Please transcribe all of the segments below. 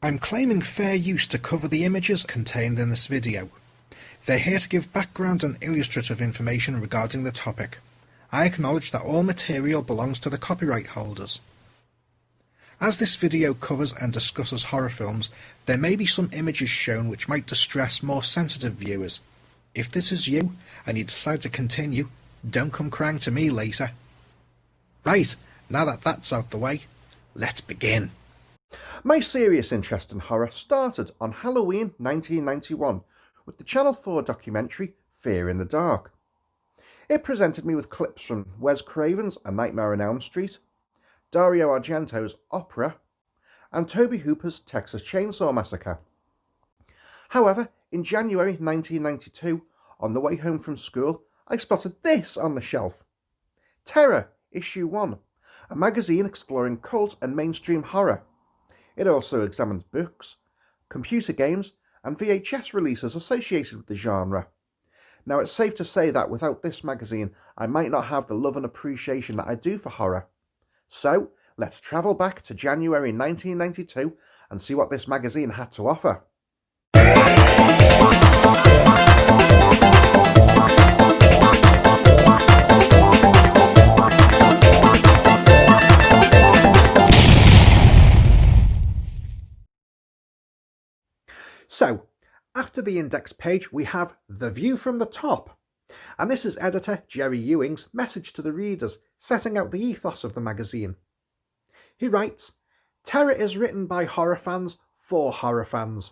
I'm claiming fair use to cover the images contained in this video. They're here to give background and illustrative information regarding the topic. I acknowledge that all material belongs to the copyright holders. As this video covers and discusses horror films, there may be some images shown which might distress more sensitive viewers. If this is you, and you decide to continue, don't come crying to me later. Right, now that that's out the way, let's begin. My serious interest in horror started on Halloween 1991 with the Channel 4 documentary Fear in the Dark. It presented me with clips from Wes Craven's A Nightmare on Elm Street, Dario Argento's Opera, and Tobe Hooper's Texas Chainsaw Massacre. However, in January 1992, on the way home from school, I spotted this on the shelf. Terror, Issue 1, a magazine exploring cult and mainstream horror. It also examines books, computer games, and VHS releases associated with the genre. Now, it's safe to say that without this magazine, I might not have the love and appreciation that I do for horror. So, let's travel back to January 1992 and see what this magazine had to offer. So, after the index page, we have The View from the Top. And this is editor Jerry Ewing's message to the readers, setting out the ethos of the magazine. He writes, "Terror is written by horror fans for horror fans.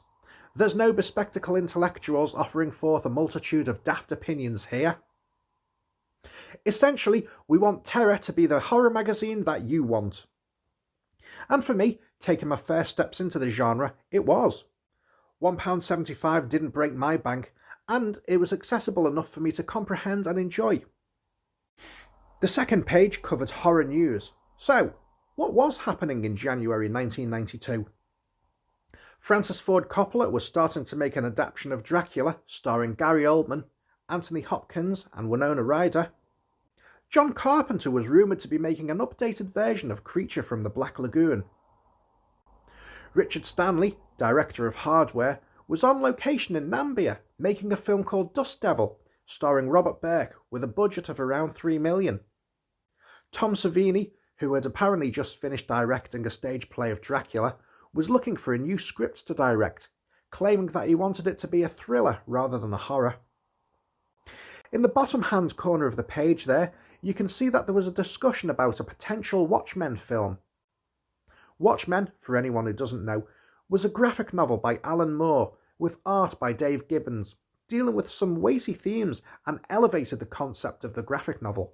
There's no bespectacled intellectuals offering forth a multitude of daft opinions here. Essentially, we want Terror to be the horror magazine that you want." And for me, taking my first steps into the genre, it was. £1.75 didn't break my bank, and it was accessible enough for me to comprehend and enjoy. The second page covered horror news. So, what was happening in January 1992? Francis Ford Coppola was starting to make an adaptation of Dracula, starring Gary Oldman, Anthony Hopkins, and Winona Ryder. John Carpenter was rumoured to be making an updated version of Creature from the Black Lagoon. Richard Stanley, director of Hardware, was on location in Nambia making a film called Dust Devil, starring Robert Burke, with a budget of around $3 million. Tom Savini, who had apparently just finished directing a stage play of Dracula, was looking for a new script to direct, claiming that he wanted it to be a thriller rather than a horror. In the bottom hand corner of the page there, you can see that there was a discussion about a potential Watchmen film. Watchmen, for anyone who doesn't know, was a graphic novel by Alan Moore with art by Dave Gibbons, dealing with some weighty themes and elevated the concept of the graphic novel.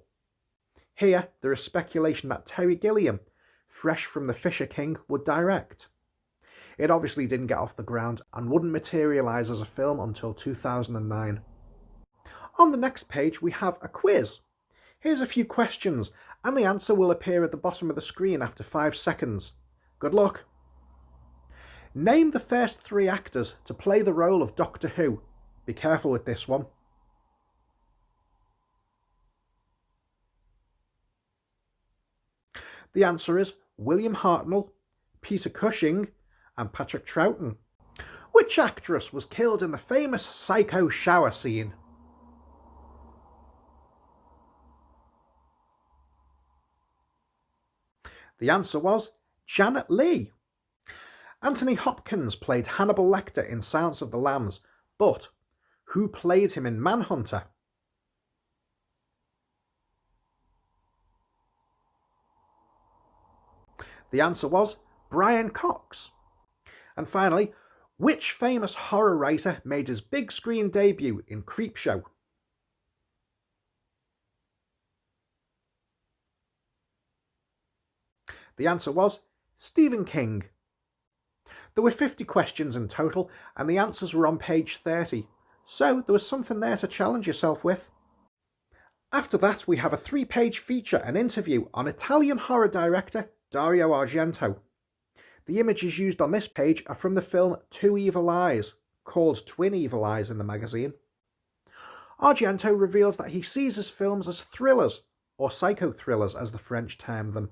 Here, there is speculation that Terry Gilliam, fresh from The Fisher King, would direct. It obviously didn't get off the ground and wouldn't materialise as a film until 2009. On the next page, we have a quiz. Here's a few questions, and the answer will appear at the bottom of the screen after 5 seconds. Good luck. Name the first 3 actors to play the role of Doctor Who. Be careful with this one. The answer is William Hartnell, Peter Cushing, and Patrick Troughton. Which actress was killed in the famous Psycho shower scene? The answer was Janet Leigh. Anthony Hopkins played Hannibal Lecter in Silence of the Lambs, but who played him in Manhunter? The answer was Brian Cox. And finally, which famous horror writer made his big screen debut in Creepshow? The answer was Stephen King. There were 50 questions in total, and the answers were on page 30, so there was something there to challenge yourself with. After that, we have a 3-page feature and interview on Italian horror director Dario Argento. The images used on this page are from the film Two Evil Eyes, called Twin Evil Eyes in the magazine. Argento reveals that he sees his films as thrillers, or psychothrillers as the French term them,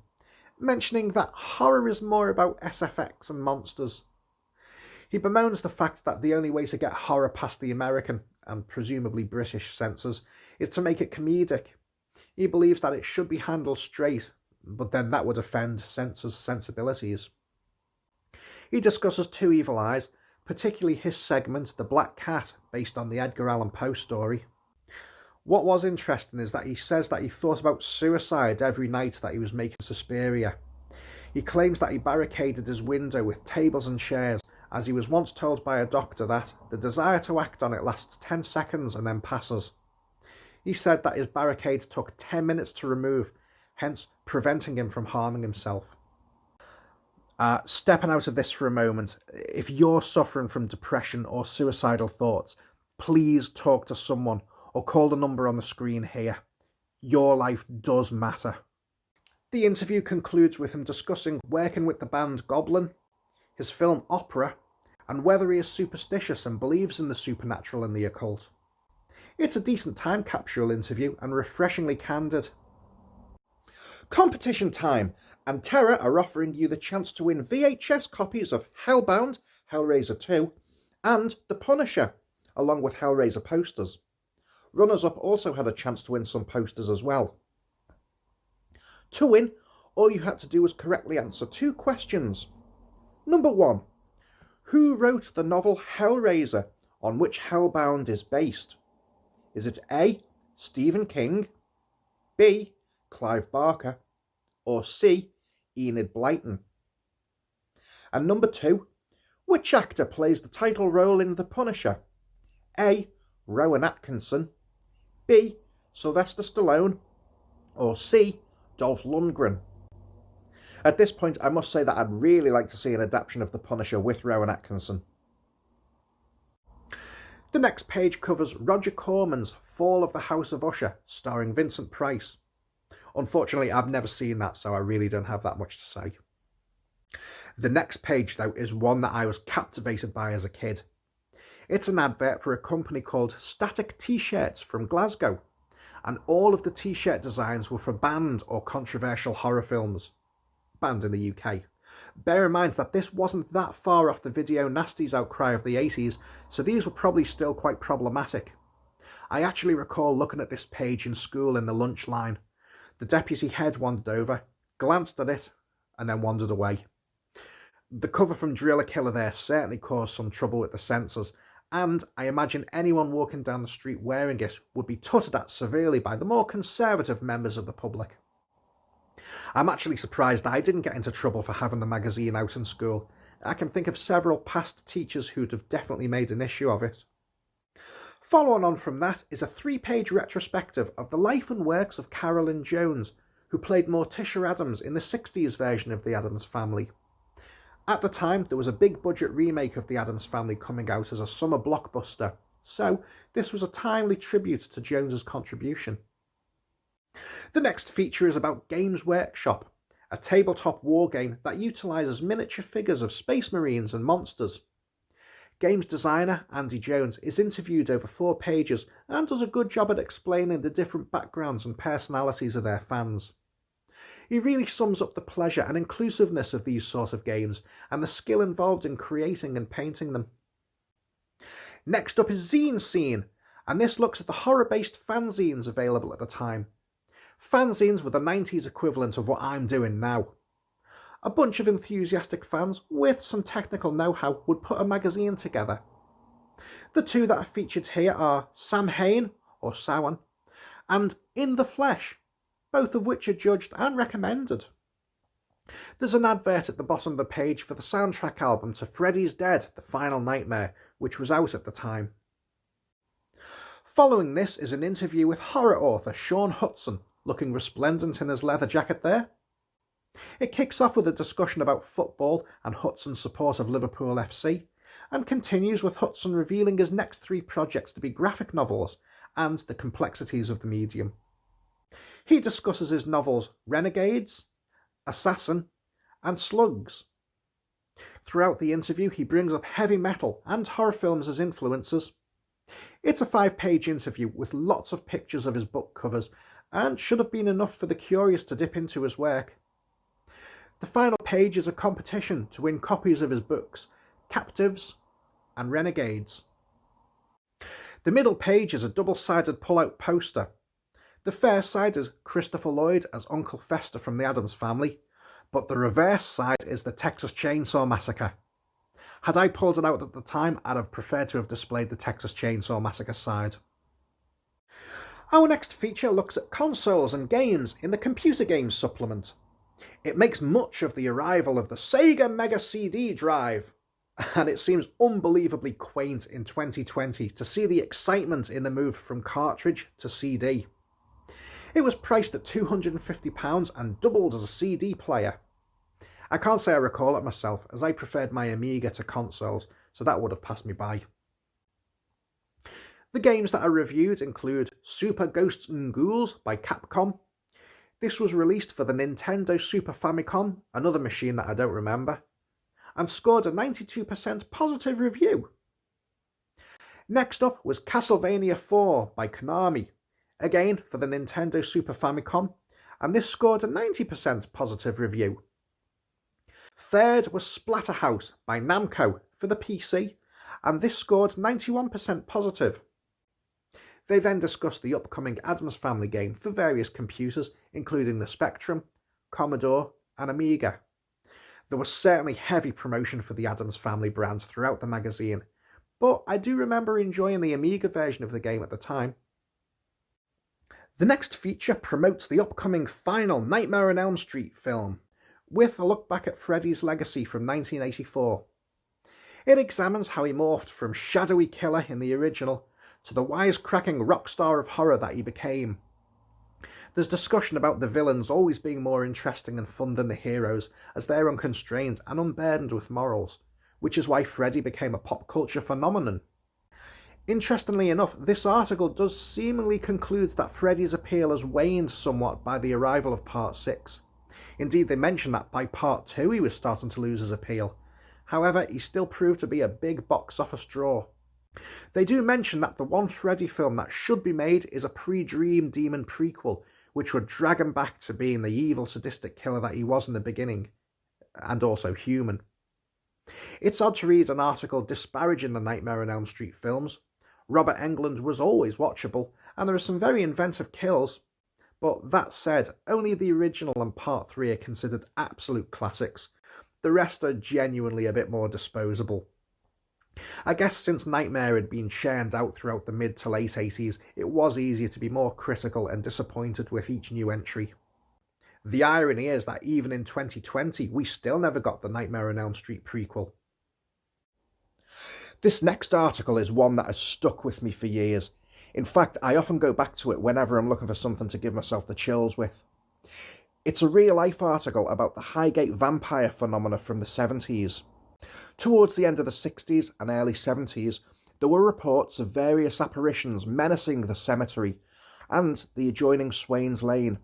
mentioning that horror is more about SFX and monsters. He bemoans the fact that the only way to get horror past the American, and presumably British, censors is to make it comedic. He believes that it should be handled straight, but then that would offend censors' sensibilities. He discusses Two Evil Eyes, particularly his segment, The Black Cat, based on the Edgar Allan Poe story. What was interesting is that he says that he thought about suicide every night that he was making Suspiria. He claims that he barricaded his window with tables and chairs, as he was once told by a doctor that the desire to act on it lasts 10 seconds and then passes. He said that his barricade took 10 minutes to remove, hence preventing him from harming himself. Stepping out of this for a moment, if you're suffering from depression or suicidal thoughts, please talk to someone or call the number on the screen here. Your life does matter. The interview concludes with him discussing working with the band Goblin, his film Opera, and whether he is superstitious and believes in the supernatural and the occult. It's a decent time capsule interview and refreshingly candid. Competition time! And Terra are offering you the chance to win VHS copies of Hellbound, Hellraiser 2, and The Punisher, along with Hellraiser posters. Runners-up also had a chance to win some posters as well. To win, all you had to do was correctly answer 2 questions. Number 1. Who wrote the novel Hellraiser, on which Hellbound is based? Is it A. Stephen King, B. Clive Barker, or C. Enid Blyton? And number 2, which actor plays the title role in The Punisher? A. Rowan Atkinson, B. Sylvester Stallone, or C. Dolph Lundgren? At this point, I must say that I'd really like to see an adaptation of The Punisher with Rowan Atkinson. The next page covers Roger Corman's Fall of the House of Usher, starring Vincent Price. Unfortunately, I've never seen that, so I really don't have that much to say. The next page, though, is one that I was captivated by as a kid. It's an advert for a company called Static T-Shirts from Glasgow, and all of the T-shirt designs were for banned or controversial horror films. Banned in the UK. Bear in mind that this wasn't that far off the video nasties outcry of the 80s, so these were probably still quite problematic. I actually recall looking at this page in school in the lunch line. The deputy head wandered over, glanced at it, and then wandered away. The cover from Driller Killer there certainly caused some trouble with the censors, and I imagine anyone walking down the street wearing it would be tutted at severely by the more conservative members of the public. I'm actually surprised that I didn't get into trouble for having the magazine out in school. I can think of several past teachers who'd have definitely made an issue of it. Following on from that is a 3-page retrospective of the life and works of Carolyn Jones, who played Morticia Addams in the 60s version of The Addams Family. At the time, there was a big budget remake of The Addams Family coming out as a summer blockbuster, so this was a timely tribute to Jones's contribution. The next feature is about Games Workshop, a tabletop wargame that utilises miniature figures of space marines and monsters. Games designer Andy Jones is interviewed over 4 pages and does a good job at explaining the different backgrounds and personalities of their fans. He really sums up the pleasure and inclusiveness of these sort of games and the skill involved in creating and painting them. Next up is Zine Scene, and this looks at the horror-based fanzines available at the time. Fanzines were the 90s equivalent of what I'm doing now. A bunch of enthusiastic fans with some technical know-how would put a magazine together. The 2 that are featured here are Sam Hain, or Samhain, and In the Flesh, both of which are judged and recommended. There's an advert at the bottom of the page for the soundtrack album to Freddy's Dead, The Final Nightmare, which was out at the time. Following this is an interview with horror author Sean Hudson, looking resplendent in his leather jacket there. It kicks off with a discussion about football and Hudson's support of Liverpool FC, and continues with Hudson revealing his next 3 projects to be graphic novels and the complexities of the medium. He discusses his novels Renegades, Assassin, and Slugs. Throughout the interview, he brings up heavy metal and horror films as influences. It's a 5-page interview with lots of pictures of his book covers, and should have been enough for the curious to dip into his work. The final page is a competition to win copies of his books, Captives, and Renegades. The middle page is a double-sided pull-out poster. The fair side is Christopher Lloyd as Uncle Fester from the Addams Family, but the reverse side is the Texas Chainsaw Massacre. Had I pulled it out at the time, I'd have preferred to have displayed the Texas Chainsaw Massacre side. Our next feature looks at consoles and games in the Computer Games supplement. It makes much of the arrival of the Sega Mega CD drive, and it seems unbelievably quaint in 2020 to see the excitement in the move from cartridge to CD. It was priced at £250 and doubled as a CD player. I can't say I recall it myself, as I preferred my Amiga to consoles, so that would have passed me by. The games that I reviewed include Super Ghosts and Ghouls by Capcom. This was released for the Nintendo Super Famicom, another machine that I don't remember, and scored a 92% positive review. Next up was Castlevania 4 by Konami, again for the Nintendo Super Famicom, and this scored a 90% positive review. Third was Splatterhouse by Namco for the PC, and this scored 91% positive. They then discussed the upcoming Addams Family game for various computers, including the Spectrum, Commodore, and Amiga. There was certainly heavy promotion for the Addams Family brand throughout the magazine, but I do remember enjoying the Amiga version of the game at the time. The next feature promotes the upcoming final Nightmare on Elm Street film, with a look back at Freddy's legacy from 1984. It examines how he morphed from shadowy killer in the original to the wisecracking rock star of horror that he became. There's discussion about the villains always being more interesting and fun than the heroes, as they're unconstrained and unburdened with morals, which is why Freddy became a pop culture phenomenon. Interestingly enough, this article does seemingly conclude that Freddy's appeal has waned somewhat by the arrival of Part 6. Indeed, they mention that by Part 2 he was starting to lose his appeal. However, he still proved to be a big box office draw. They do mention that the one Freddy film that should be made is a pre-Dream Demon prequel, which would drag him back to being the evil, sadistic killer that he was in the beginning, and also human. It's odd to read an article disparaging the Nightmare on Elm Street films. Robert Englund was always watchable, and there are some very inventive kills. But that said, only the original and Part 3 are considered absolute classics. The rest are genuinely a bit more disposable. I guess since Nightmare had been churned out throughout the mid to late 80s, it was easier to be more critical and disappointed with each new entry. The irony is that even in 2020, we still never got the Nightmare on Elm Street prequel. This next article is one that has stuck with me for years. In fact, I often go back to it whenever I'm looking for something to give myself the chills with. It's a real-life article about the Highgate vampire phenomena from the 70s. Towards the end of the 60s and early 70s, there were reports of various apparitions menacing the cemetery and the adjoining Swains Lane.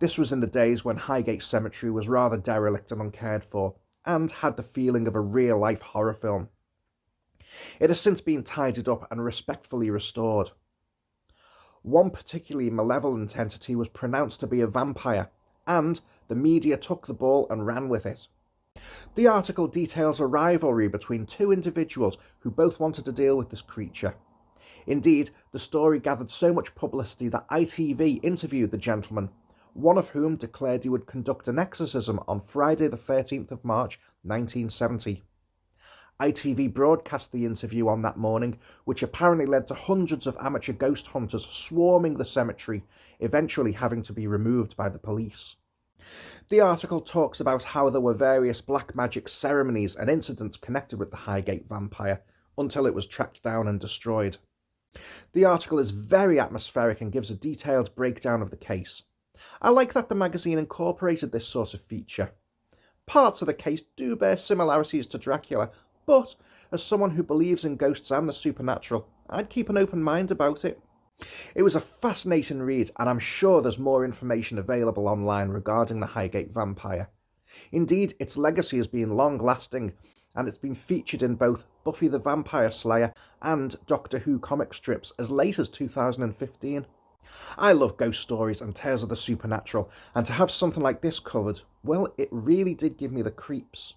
This was in the days when Highgate Cemetery was rather derelict and uncared for, and had the feeling of a real-life horror film. It has since been tidied up and respectfully restored. One particularly malevolent entity was pronounced to be a vampire, and the media took the ball and ran with it. The article details a rivalry between two individuals who both wanted to deal with this creature. Indeed, the story gathered so much publicity that ITV interviewed the gentleman, one of whom declared he would conduct an exorcism on Friday the 13th of March 1970. ITV broadcast the interview on that morning, which apparently led to hundreds of amateur ghost hunters swarming the cemetery, eventually having to be removed by the police. The article talks about how there were various black magic ceremonies and incidents connected with the Highgate vampire, until it was tracked down and destroyed. The article is very atmospheric and gives a detailed breakdown of the case. I like that the magazine incorporated this sort of feature. Parts of the case do bear similarities to Dracula, but as someone who believes in ghosts and the supernatural, I'd keep an open mind about it. It was a fascinating read, and I'm sure there's more information available online regarding the Highgate vampire. Indeed, its legacy has been long-lasting, and it's been featured in both Buffy the Vampire Slayer and Doctor Who comic strips as late as 2015. I love ghost stories and tales of the supernatural, and to have something like this covered, well, it really did give me the creeps.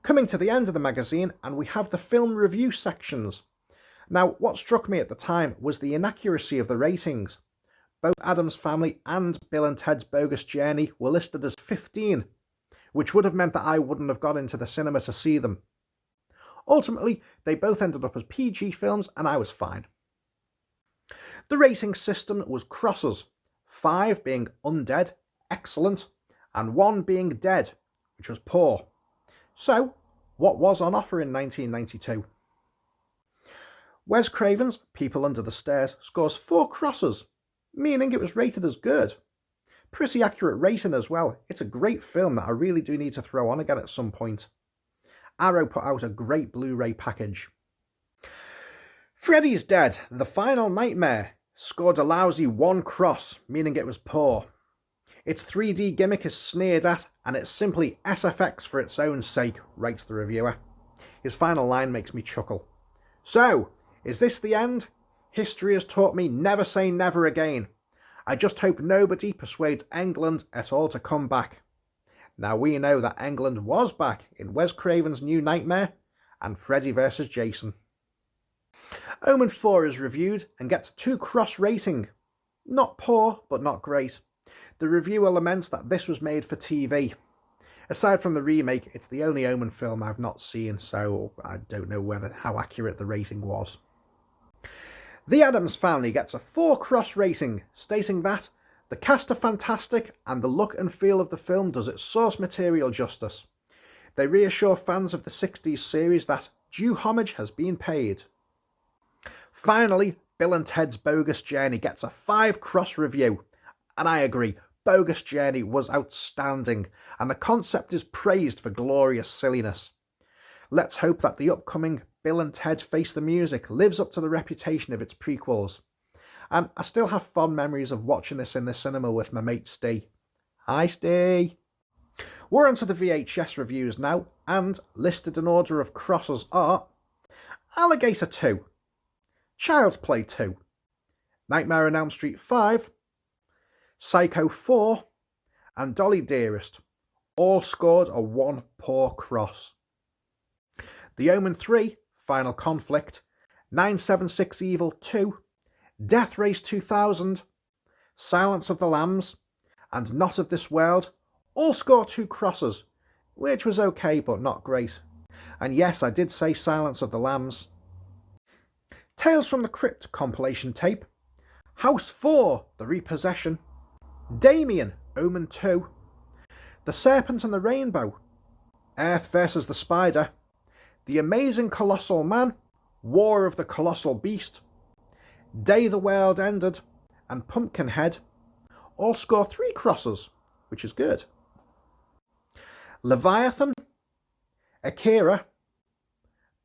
Coming to the end of the magazine, and we have the film review sections. Now, what struck me at the time was the inaccuracy of the ratings. Both Addams Family and Bill and Ted's Bogus Journey were listed as 15, which would have meant that I wouldn't have got into the cinema to see them. Ultimately, they both ended up as PG films, and I was fine. The rating system was crosses, 5 being undead, excellent, and 1 being dead, which was poor. So, what was on offer in 1992? Wes Craven's People Under the Stairs scores 4 crosses, meaning it was rated as good. Pretty accurate rating as well. It's a great film that I really do need to throw on again at some point. Arrow put out a great Blu-ray package. Freddy's Dead, The Final Nightmare, scored a lousy 1 cross, meaning it was poor. Its 3D gimmick is sneered at, and it's simply SFX for its own sake, writes the reviewer. His final line makes me chuckle. So, is this the end? History has taught me never say never again. I just hope nobody persuades England at all to come back. Now we know that England was back in Wes Craven's New Nightmare and Freddy vs. Jason. Omen 4 is reviewed and gets a 2 cross rating. Not poor, but not great. The reviewer laments that this was made for TV. Aside from the remake, it's the only Omen film I've not seen, so I don't know how accurate the rating was. The Addams Family gets a 4 cross rating, stating that the cast are fantastic and the look and feel of the film does its source material justice. They reassure fans of the 60s series that due homage has been paid. Finally, Bill and Ted's Bogus Journey gets a 5 cross review, and I agree, Bogus Journey was outstanding, and the concept is praised for glorious silliness. Let's hope that the upcoming Bill and Ted Face the Music lives up to the reputation of its prequels. And I still have fond memories of watching this in the cinema with my mate Steve. Hi Steve! We're on to the VHS reviews now, and listed in order of crosses are Alligator 2, Child's Play 2, Nightmare on Elm Street 5, Psycho 4, and Dolly Dearest, all scored a 1 poor cross. The Omen 3, Final Conflict, 976 Evil 2, Death Race 2000, Silence of the Lambs, and Not of This World all score 2 crosses, which was okay but not great. And yes, I did say Silence of the Lambs. Tales from the Crypt compilation tape, House 4, The Repossession, Damien, Omen 2, The Serpent and the Rainbow, Earth vs. the Spider, The Amazing Colossal Man, War of the Colossal Beast, Day the World Ended, and Pumpkinhead all score 3 crosses, which is good. Leviathan, Akira,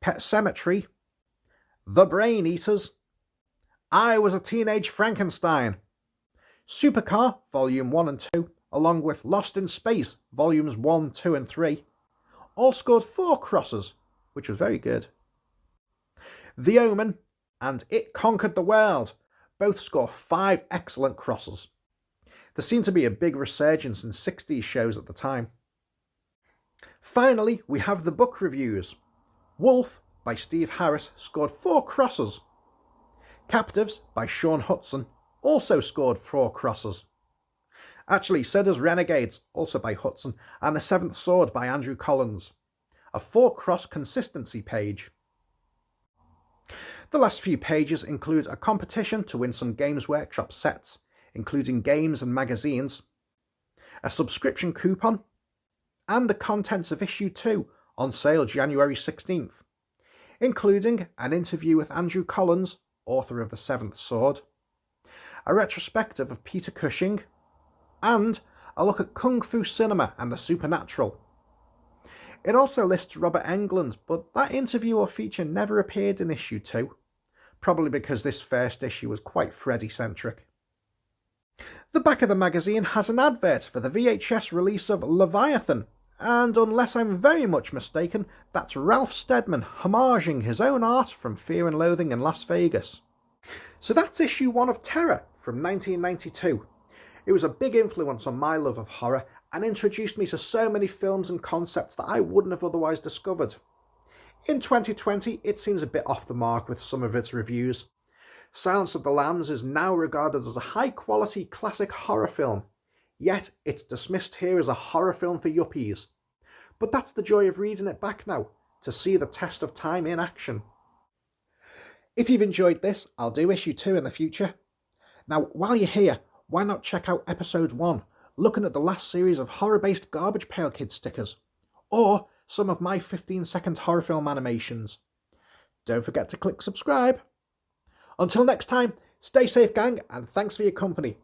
Pet Sematary, The Brain Eaters, I Was a Teenage Frankenstein, Supercar Volume 1 and 2, along with Lost in Space Volumes 1, 2 and 3, all scored 4 crosses, which was very good. The Omen and It Conquered the World both score 5 excellent crosses. There seemed to be a big resurgence in 60s shows at the time. Finally, we have the book reviews. Wolf by Steve Harris scored 4 crosses. Captives by Sean Hudson also scored 4 crosses. Actually, so does Renegades, also by Hudson, and The Seventh Sword by Andrew Collins. A 4 cross consistency page. The last few pages include a competition to win some Games Workshop sets, including games and magazines, a subscription coupon, and the contents of issue 2 on sale January 16th, including an interview with Andrew Collins, author of The Seventh Sword, a retrospective of Peter Cushing, and a look at Kung Fu cinema and the supernatural. It also lists Robert Englund, but that interview or feature never appeared in issue 2, probably because this first issue was quite Freddy-centric. The back of the magazine has an advert for the VHS release of Leviathan, and unless I'm very much mistaken, that's Ralph Steadman homaging his own art from Fear and Loathing in Las Vegas. So that's issue 1 of Terror from 1992. It was a big influence on my love of horror, and introduced me to so many films and concepts that I wouldn't have otherwise discovered. In 2020, it seems a bit off the mark with some of its reviews. Silence of the Lambs is now regarded as a high-quality classic horror film, yet it's dismissed here as a horror film for yuppies. But that's the joy of reading it back now, to see the test of time in action. If you've enjoyed this, I'll do issue 2 in the future. Now, while you're here, why not check out episode 1, looking at the last series of horror-based Garbage Pail Kids stickers, or some of my 15-second horror film animations. Don't forget to click subscribe. Until next time, stay safe, gang, and thanks for your company.